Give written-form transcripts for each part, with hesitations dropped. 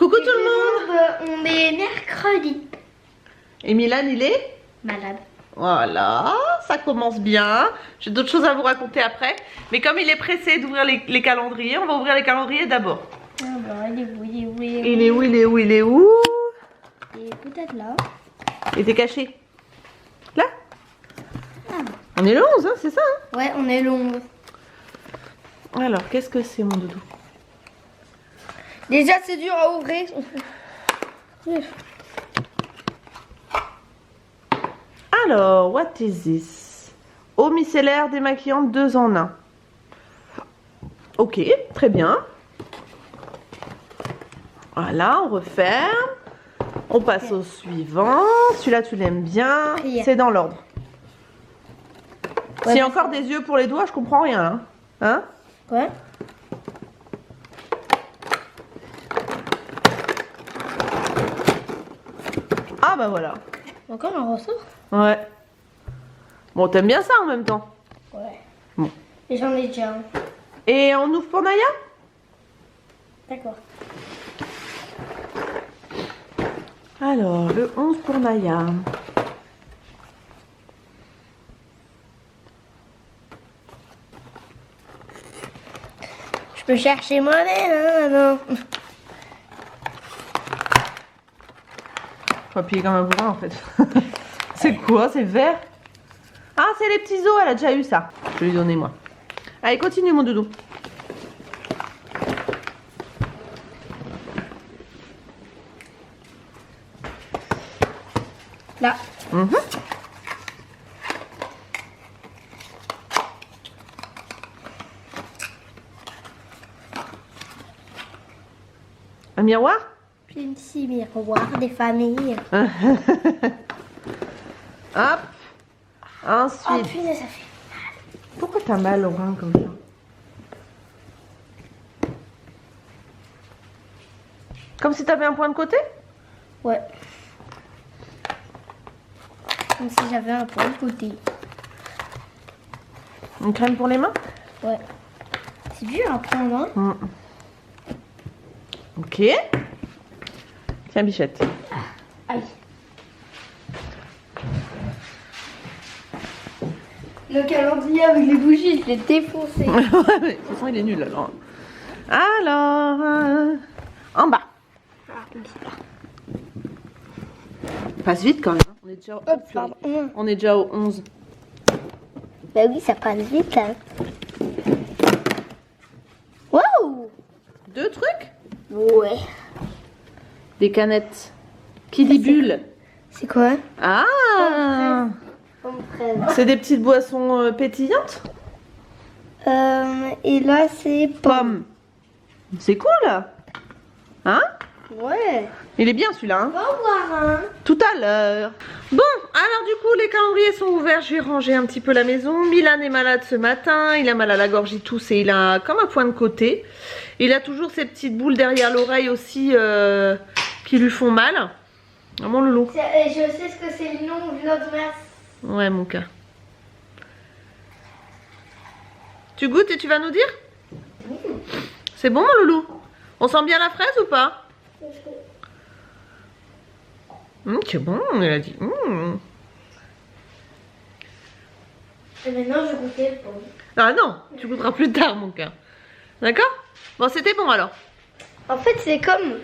Coucou tout le monde. On est mercredi. Et Milan, il est Malade. Voilà, ça commence bien. J'ai d'autres choses à vous raconter après. Mais comme il est pressé d'ouvrir les calendriers, on va ouvrir les calendriers d'abord. Il est où, il est où, Il est où, il est où, il est où? Il est peut-être là. Il était caché. Là? Ah. On est le 11, hein, c'est ça hein? Ouais, on est le 11. Alors, qu'est-ce que c'est mon doudou? Déjà, c'est dur à ouvrir. Alors, what is this? Eau micellaire démaquillante 2 en 1. Ok, très bien. Voilà, on referme. On passe au suivant. Celui-là, tu l'aimes bien. C'est dans l'ordre. Ouais, S'il y a encore des yeux pour les doigts, je comprends rien. Hein, hein? Ouais. Ah bah voilà. Encore un ressort? Ouais. Bon, t'aimes bien ça en même temps. Ouais. Bon. Et j'en ai déjà un. Et on ouvre pour Naya? D'accord. Alors, le 11 pour Naya. Je peux chercher moi-même. Non. Faut appuyer comme un bourrin en fait. C'est quoi? C'est vert? Ah, c'est les petits os, elle a déjà eu ça. Je vais lui donner moi. Allez, continue mon doudou. Là. Mhm. Un miroir? Petit miroir des familles. Hop. Oh Ensuite. putain, ça fait. Pourquoi t'as mal au rein comme ça? Comme si t'avais un point de côté? Ouais. Comme si j'avais un point de côté. Une crème pour les mains? Ouais. C'est dur à prendre, hein? Mm. Ok. Tiens, Bichette. Aïe. Le calendrier avec les bougies, je l'ai défoncé. Ouais, mais de toute façon, il est nul alors. Alors, en bas. Passe vite quand même. Hein. On est déjà au, Hop, pardon. on est déjà au 11. Bah oui, ça passe vite là. Waouh! 2 trucs? Ouais. Des canettes. Qui dit bulle? C'est quoi? Ah! Pomme fraise. C'est des petites boissons pétillantes? Et là, c'est Pomme. C'est cool là. Hein? Ouais. Il est bien celui-là. Hein? On va en voir un. Tout à l'heure. Bon, alors du coup, les calendriers sont ouverts. Je vais ranger un petit peu la maison. Milan est malade ce matin. Il a mal à la gorge, il tousse et il a comme un point de côté. Il a toujours ces petites boules derrière l'oreille aussi qui lui font mal. Ah, mon loulou. Je sais ce que c'est le nom de notre mère. Ouais, mon cas. Tu goûtes et tu vas nous dire? C'est bon, mon loulou? On sent bien la fraise ou pas? C'est bon, elle a dit. Et maintenant, je goûtais le pomme. Ah non, tu goûteras plus tard, mon cœur. D'accord? Bon, c'était bon alors. En fait, c'est comme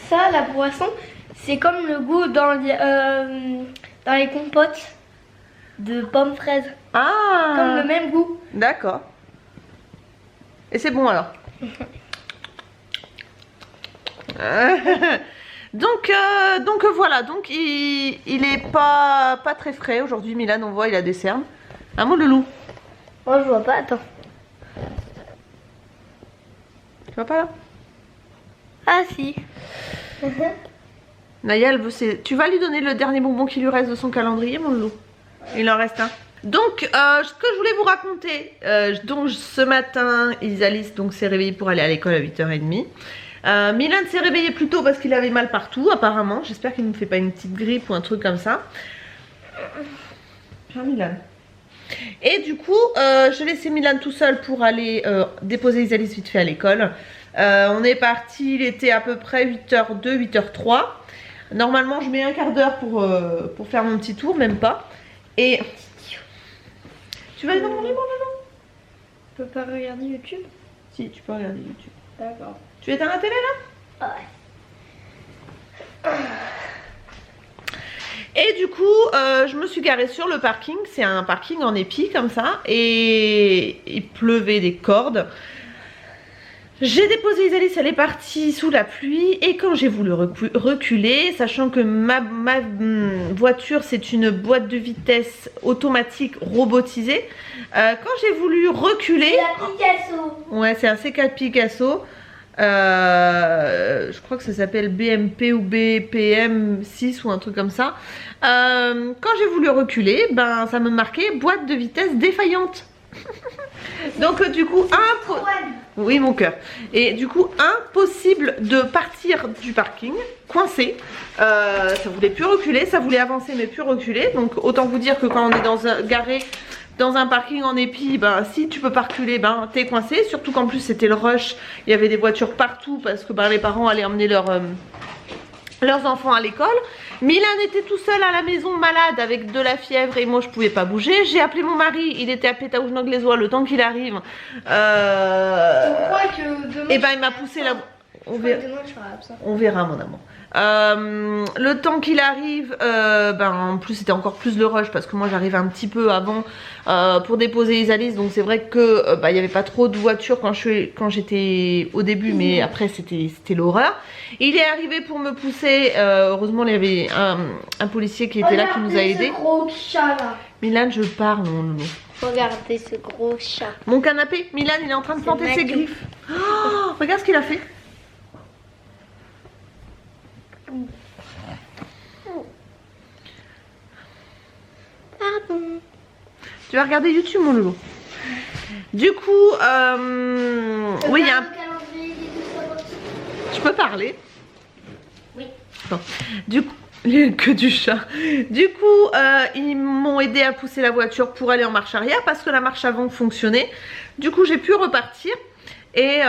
ça, la boisson. C'est comme le goût dans les compotes de pommes fraises. Ah! Comme le même goût. D'accord. Et c'est bon alors. donc voilà, donc il est pas très frais aujourd'hui. Milan, on voit, il a des cernes. Ah mon loulou. Moi, je vois pas, attends. Tu vois pas là? Ah, si. Naya, tu vas lui donner le dernier bonbon qui lui reste de son calendrier, mon loulou. Il en reste un. Donc, ce que je voulais vous raconter, donc ce matin, Isalis s'est réveillé pour aller à l'école à 8h30. Milan s'est réveillé plus tôt parce qu'il avait mal partout, apparemment. J'espère qu'il ne me fait pas une petite grippe ou un truc comme ça. Viens, Milan. Et du coup, je laissais Milan tout seul pour aller déposer Isalis vite fait à l'école. On est parti, il était à peu près 8h02, 8h03. Normalement, je mets un quart d'heure pour faire mon petit tour, même pas. Et tu vas aller dans mon lit, mon maman? Je peux pas regarder YouTube? Si, tu peux regarder YouTube. D'accord. Tu éteins la télé là? Ouais. Et du coup, je me suis garée sur le parking. C'est un parking en épi comme ça. Et il pleuvait des cordes. J'ai déposé Isalis, elle est partie sous la pluie. Et quand j'ai voulu reculer, sachant que ma voiture c'est une boîte de vitesse automatique robotisée, quand j'ai voulu reculer... C'est la Picasso. Ouais, c'est un C4 Picasso. Je crois que ça s'appelle BMP ou BPM 6 ou un truc comme ça. Quand j'ai voulu reculer, ben ça me marquait boîte de vitesse défaillante. Donc du coup oui, mon cœur. Et du coup impossible de partir du parking, coincé. Ça voulait plus reculer, ça voulait avancer mais plus reculer. Donc autant vous dire que quand on est garé dans un parking en épi, ben, si tu peux pas reculer, ben, t'es coincé. Surtout qu'en plus c'était le rush, il y avait des voitures partout parce que ben, les parents allaient emmener leurs enfants à l'école. Milan était tout seul à la maison malade avec de la fièvre et moi je pouvais pas bouger. J'ai appelé mon mari, il était à Pétaouche-Noglesois le temps qu'il arrive. Je crois que demain. Et ben il m'a poussé la... On verra mon amour. Le temps qu'il arrive, ben en plus c'était encore plus le rush parce que moi j'arrive un petit peu avant pour déposer Isalis, donc c'est vrai que il n'y avait pas trop de voitures quand j'étais au début, mais après c'était l'horreur. Il est arrivé pour me pousser, heureusement il y avait un policier qui était là qui nous a aidés. Ce gros chat là. Milan, je parle, mon loulou. Regardez ce gros chat. Mon canapé, Milan il est en train de planter ses griffes. Oh, regarde ce qu'il a fait. Pardon. Tu vas regarder YouTube, mon loulou. Du coup, oui, il y a un... Je peux parler? Oui. Bon. Du coup, que du chat. Du coup, ils m'ont aidé à pousser la voiture pour aller en marche arrière parce que la marche avant fonctionnait. Du coup, j'ai pu repartir. Et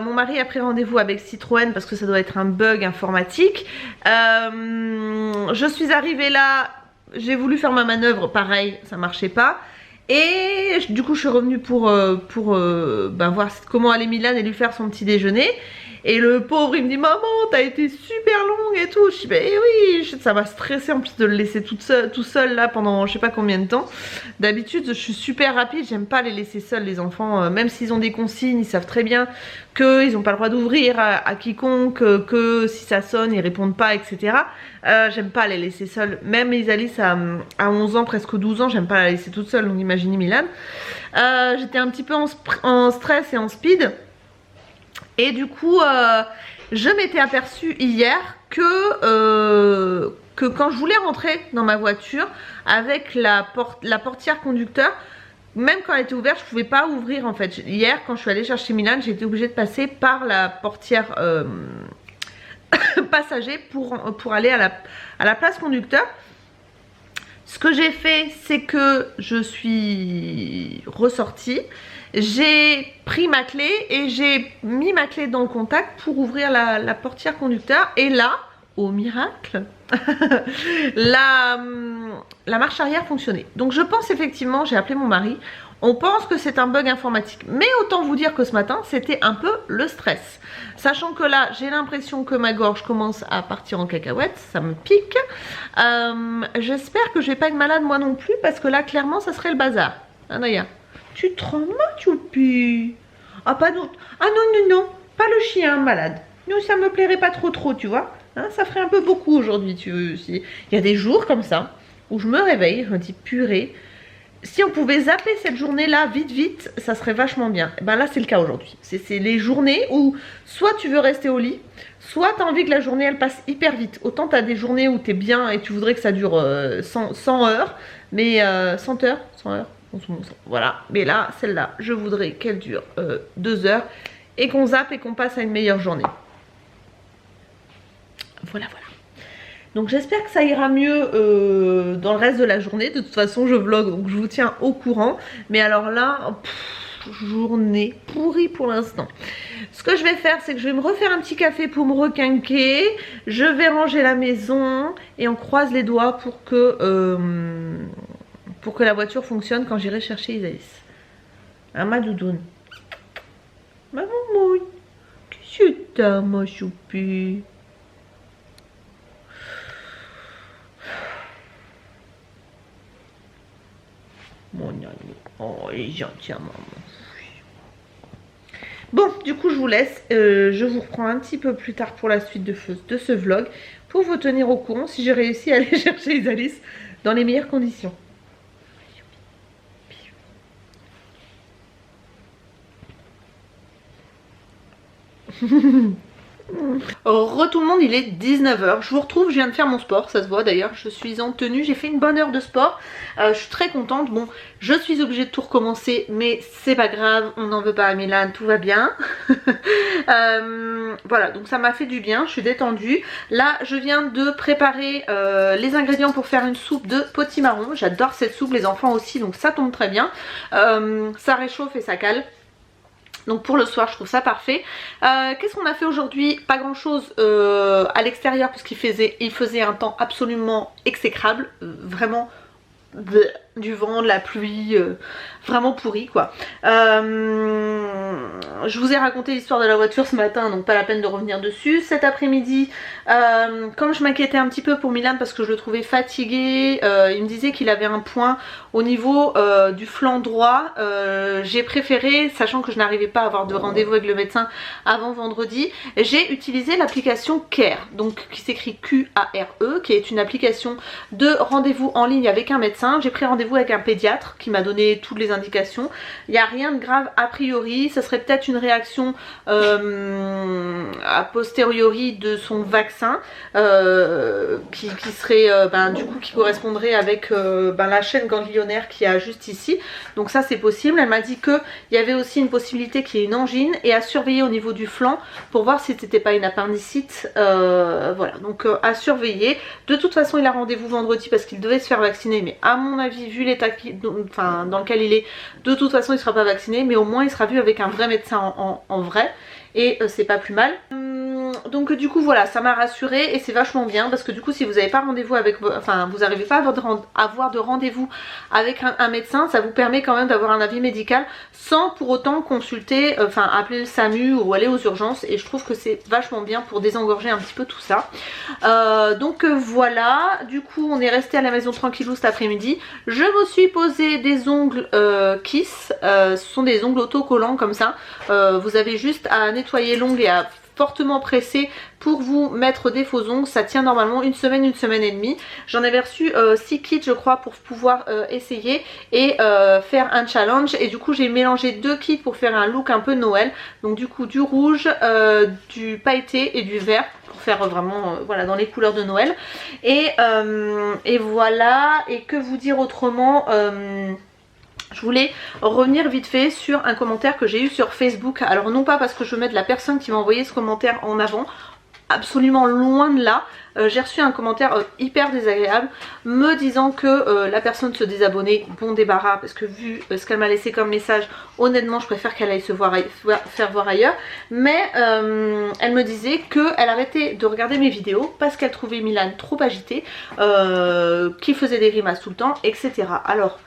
mon mari a pris rendez-vous avec Citroën parce que ça doit être un bug informatique. Je suis arrivée là, j'ai voulu faire ma manœuvre, pareil, ça marchait pas. Et du coup je suis revenue pour voir comment allait Milan et lui faire son petit déjeuner. Et le pauvre il me dit maman t'as été super longue et tout. Je dis bah oui, ça m'a stressé en plus de le laisser tout seul là pendant je sais pas combien de temps. D'habitude je suis super rapide, j'aime pas les laisser seuls les enfants, même s'ils ont des consignes, ils savent très bien qu'ils n'ont pas le droit d'ouvrir à quiconque, que si ça sonne ils répondent pas, etc. J'aime pas les laisser seuls, même Isalis à 11 ans, presque 12 ans, j'aime pas la laisser toute seule, donc imaginez Milan. J'étais un petit peu en stress et en speed. Et du coup, je m'étais aperçue hier que quand je voulais rentrer dans ma voiture avec la portière conducteur, même quand elle était ouverte, je ne pouvais pas ouvrir en fait. Hier, quand je suis allée chercher Milan, j'ai été obligée de passer par la portière passager pour aller à la place conducteur. Ce que j'ai fait, c'est que je suis ressortie. J'ai pris ma clé et j'ai mis ma clé dans le contact pour ouvrir la portière conducteur. Et là, au miracle, la marche arrière fonctionnait. Donc je pense effectivement, j'ai appelé mon mari, on pense que c'est un bug informatique. Mais autant vous dire que ce matin, c'était un peu le stress. Sachant que là, j'ai l'impression que ma gorge commence à partir en cacahuète, ça me pique. J'espère que je vais pas être malade moi non plus, parce que là, clairement, ça serait le bazar. Hein, Naya? Tu trembles, Choupi? Ah, pas d'autre. Ah non, pas le chien malade. Non, ça me plairait pas trop, tu vois. Hein, ça ferait un peu beaucoup aujourd'hui, tu veux. Il y a des jours comme ça, où je me réveille, je me dis, purée, si on pouvait zapper cette journée-là vite, ça serait vachement bien. Et ben là, c'est le cas aujourd'hui. C'est les journées où soit tu veux rester au lit, soit tu as envie que la journée, elle passe hyper vite. Autant tu as des journées où tu es bien et tu voudrais que ça dure 100 heures, mais 100 heures, voilà. Mais là, celle-là, je voudrais qu'elle dure 2 heures et qu'on zappe et qu'on passe à une meilleure journée. Voilà. Donc j'espère que ça ira mieux dans le reste de la journée. De toute façon, je vlog, donc je vous tiens au courant. Mais alors là, journée pourrie pour l'instant. Ce que je vais faire, c'est que je vais me refaire un petit café pour me requinquer. Je vais ranger la maison et on croise les doigts pour que la voiture fonctionne quand j'irai chercher Isaïs. Hein, ma doudoune? Ma maman, qu'est-ce que t'as, ma choupie? Mon ami. Oh, il est gentil, maman. Bon, du coup, je vous laisse. Je vous reprends un petit peu plus tard pour la suite de ce vlog. Pour vous tenir au courant si j'ai réussi à aller chercher Isaïs dans les meilleures conditions. Tout le monde, il est 19 h. Je vous retrouve, je viens de faire mon sport, ça se voit d'ailleurs, je suis en tenue, j'ai fait une bonne heure de sport, je suis très contente. Bon, je suis obligée de tout recommencer, mais c'est pas grave, on n'en veut pas à Milan, tout va bien. Voilà, donc ça m'a fait du bien, je suis détendue. Là, je viens de préparer les ingrédients pour faire une soupe de potimarron. J'adore cette soupe, les enfants aussi, donc ça tombe très bien. Ça réchauffe et ça cale. Donc pour le soir, je trouve ça parfait. Qu'est-ce qu'on a fait aujourd'hui? Pas grand chose à l'extérieur puisqu'il faisait un temps absolument exécrable. Vraiment du vent, de la pluie, vraiment pourri quoi. Je vous ai raconté l'histoire de la voiture ce matin, donc pas la peine de revenir dessus. Cet après-midi, comme je m'inquiétais un petit peu pour Milan parce que je le trouvais fatigué, il me disait qu'il avait un point au niveau du flanc droit. J'ai préféré, sachant que je n'arrivais pas à avoir de rendez-vous avec le médecin avant vendredi, j'ai utilisé l'application Care, donc qui s'écrit Q-A-R-E, qui est une application de rendez-vous en ligne avec un médecin. J'ai pris rendez-vous avec un pédiatre qui m'a donné toutes les indications. Il n'y a rien de grave a priori, ça serait peut-être une réaction a posteriori de son vaccin qui serait du coup qui correspondrait avec la chaîne ganglionnaire qu'il y a juste ici. Donc ça c'est possible. Elle m'a dit qu'il y avait aussi une possibilité qu'il y ait une angine et à surveiller au niveau du flanc pour voir si c'était pas une appendicite. Voilà, donc à surveiller. De toute façon il a rendez-vous vendredi parce qu'il devait se faire vacciner, mais à mon avis, vu l'état dans lequel il est, de toute façon il ne sera pas vacciné, mais au moins il sera vu avec un vrai médecin en vrai, et c'est pas plus mal. Donc du coup voilà, ça m'a rassurée et c'est vachement bien parce que du coup si vous n'avez pas rendez-vous avec, vous n'arrivez pas à avoir de rendez-vous avec un médecin, ça vous permet quand même d'avoir un avis médical sans pour autant consulter, appeler le SAMU ou aller aux urgences, et je trouve que c'est vachement bien pour désengorger un petit peu tout ça. Donc voilà, du coup on est resté à la maison tranquillou cet après-midi. Je me suis posé des ongles Kiss, ce sont des ongles autocollants comme ça. Vous avez juste à nettoyer l'ongle et à fortement pressé pour vous mettre des faux ongles. Ça tient normalement une semaine et demie. J'en avais reçu 6 kits je crois pour pouvoir essayer et faire un challenge, et du coup j'ai mélangé 2 kits pour faire un look un peu Noël. Donc du coup du rouge, du pailleté et du vert pour faire vraiment voilà, dans les couleurs de Noël, et voilà. Et que vous dire autrement, je voulais revenir vite fait sur un commentaire que j'ai eu sur Facebook. Alors non pas parce que je veux mettre la personne qui m'a envoyé ce commentaire en avant, absolument loin de là. J'ai reçu un commentaire hyper désagréable me disant que la personne se désabonnait, bon débarras, parce que vu ce qu'elle m'a laissé comme message, honnêtement je préfère qu'elle aille se faire voir ailleurs. Mais elle me disait qu'elle arrêtait de regarder mes vidéos parce qu'elle trouvait Milan trop agité, qui faisait des grimaces tout le temps, etc. Alors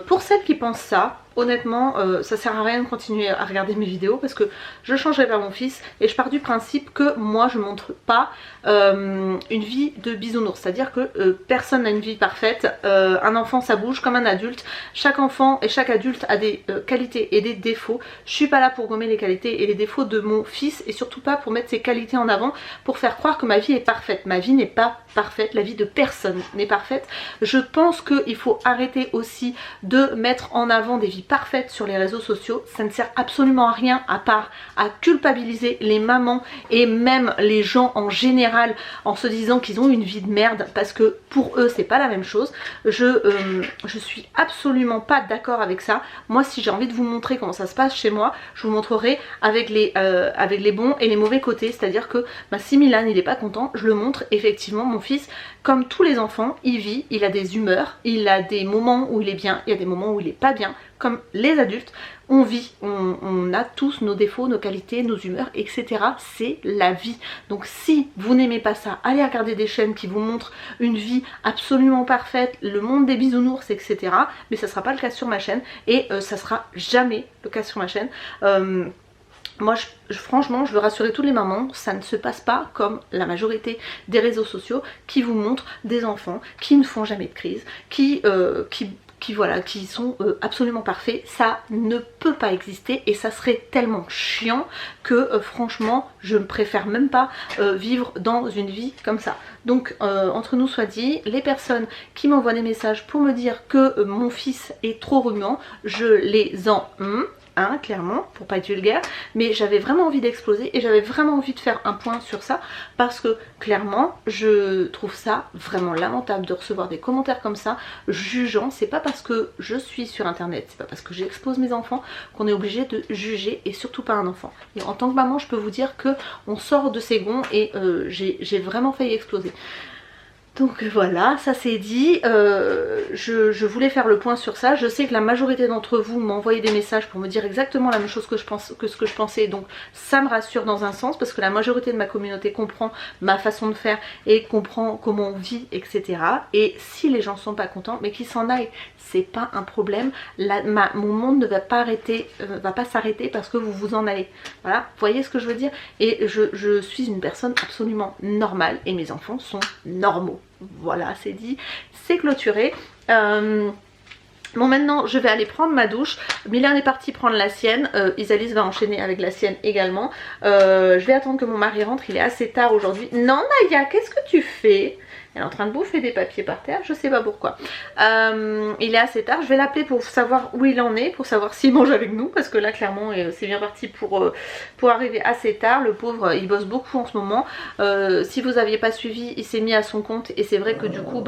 pour celles qui pensent ça, honnêtement ça sert à rien de continuer à regarder mes vidéos parce que je changerai pas mon fils, et je pars du principe que moi je montre pas une vie de bisounours, c'est à dire que personne n'a une vie parfaite. Un enfant ça bouge comme un adulte, chaque enfant et chaque adulte a des qualités et des défauts. Je suis pas là pour gommer les qualités et les défauts de mon fils, et surtout pas pour mettre ses qualités en avant pour faire croire que ma vie est parfaite. Ma vie n'est pas parfaite, la vie de personne n'est parfaite. Je pense qu'il faut arrêter aussi de mettre en avant des vies parfaites sur les réseaux sociaux. Ça ne sert absolument à rien à part à culpabiliser les mamans et même les gens en général en se disant qu'ils ont une vie de merde, parce que pour eux c'est pas la même chose. Je suis absolument pas d'accord avec ça. Moi si j'ai envie de vous montrer comment ça se passe chez moi, je vous montrerai avec les bons et les mauvais côtés. C'est à dire que si Milan il est pas content, je le montre. Effectivement mon fils, comme tous les enfants, il vit, il a des humeurs, il a des moments où il est bien bien, il y a des moments où il est pas bien. Comme les adultes, on vit, on a tous nos défauts, nos qualités, nos humeurs, etc. C'est la vie. Donc si vous n'aimez pas ça, allez regarder des chaînes qui vous montrent une vie absolument parfaite, le monde des bisounours, etc. Mais ça sera pas le cas sur ma chaîne et ça sera jamais le cas sur ma chaîne. Moi, franchement, je veux rassurer toutes les mamans, ça ne se passe pas comme la majorité des réseaux sociaux qui vous montrent des enfants qui ne font jamais de crise, qui sont absolument parfaits. Ça ne peut pas exister et ça serait tellement chiant que franchement, je ne préfère même pas vivre dans une vie comme ça. Donc, entre nous soit dit, les personnes qui m'envoient des messages pour me dire que mon fils est trop remuant, je les en... clairement, pour pas être vulgaire, mais j'avais vraiment envie d'exploser et j'avais vraiment envie de faire un point sur ça parce que clairement je trouve ça vraiment lamentable de recevoir des commentaires comme ça jugeant. C'est pas parce que je suis sur internet, c'est pas parce que j'expose mes enfants qu'on est obligé de juger, et surtout pas un enfant. Et en tant que maman, je peux vous dire que on sort de ses gonds et j'ai vraiment failli exploser. Donc voilà, ça c'est dit. Je voulais faire le point sur ça. Je sais que la majorité d'entre vous m'ont envoyé des messages pour me dire exactement la même chose que ce que je pensais. Donc ça me rassure dans un sens, parce que la majorité de ma communauté comprend ma façon de faire et comprend comment on vit, etc. Et si les gens sont pas contents, mais qu'ils s'en aillent, c'est pas un problème. Mon monde ne va pas s'arrêter parce que vous vous en allez. Voilà, vous voyez ce que je veux dire? Et je suis une personne absolument normale et mes enfants sont normaux. Voilà, c'est dit, c'est clôturé. Bon, maintenant je vais aller prendre ma douche. Milan est parti prendre la sienne, Isalis va enchaîner avec la sienne également. Je vais attendre que mon mari rentre, il est assez tard aujourd'hui. Non Naya, qu'est-ce que tu fais? Elle est en train de bouffer des papiers par terre, je sais pas pourquoi. Il est assez tard, je vais l'appeler pour savoir où il en est, pour savoir s'il mange avec nous, parce que là clairement c'est bien parti pour arriver assez tard. Le pauvre, il bosse beaucoup en ce moment. Si vous aviez pas suivi, il s'est mis à son compte et c'est vrai que du coup,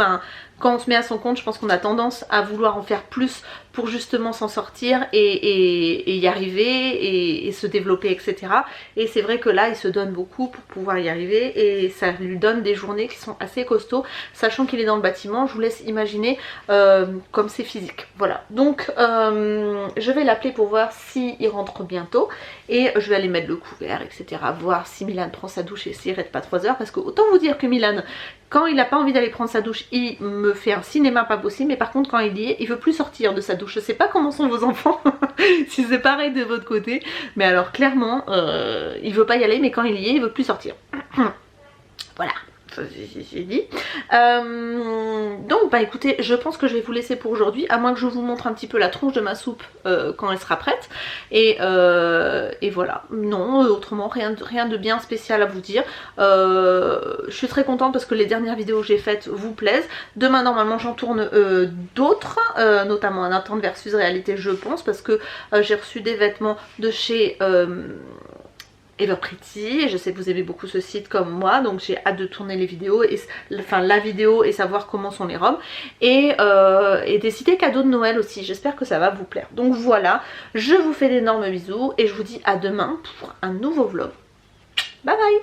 quand on se met à son compte, je pense qu'on a tendance à vouloir en faire plus pour justement s'en sortir et y arriver et se développer, etc. Et c'est vrai que là, il se donne beaucoup pour pouvoir y arriver et ça lui donne des journées qui sont assez costauds, sachant qu'il est dans le bâtiment. Je vous laisse imaginer comme c'est physique. Voilà, donc je vais l'appeler pour voir s'il rentre bientôt et je vais aller mettre le couvert, etc. Voir si Milan prend sa douche et s'il reste pas 3 heures, parce que autant vous dire que Milan, quand il n'a pas envie d'aller prendre sa douche, il me fait un cinéma pas possible, mais par contre quand il y est, il veut plus sortir de sa douche. Je sais pas comment sont vos enfants, si c'est pareil de votre côté, mais alors clairement, il veut pas y aller, mais quand il y est, il veut plus sortir. Voilà. J'ai dit. Donc bah écoutez, je pense que je vais vous laisser pour aujourd'hui, à moins que je vous montre un petit peu la tronche de ma soupe quand elle sera prête. Et voilà. Non, autrement rien de bien spécial à vous dire. Je suis très contente parce que les dernières vidéos que j'ai faites vous plaisent. Demain normalement j'en tourne d'autres, notamment un attente versus réalité, je pense, parce que j'ai reçu des vêtements de chez Everpretty, et je sais que vous aimez beaucoup ce site comme moi, donc j'ai hâte de tourner les vidéos, la vidéo et savoir comment sont les robes, et des idées cadeaux de Noël aussi. J'espère que ça va vous plaire. Donc voilà, je vous fais d'énormes bisous et je vous dis à demain pour un nouveau vlog. Bye bye.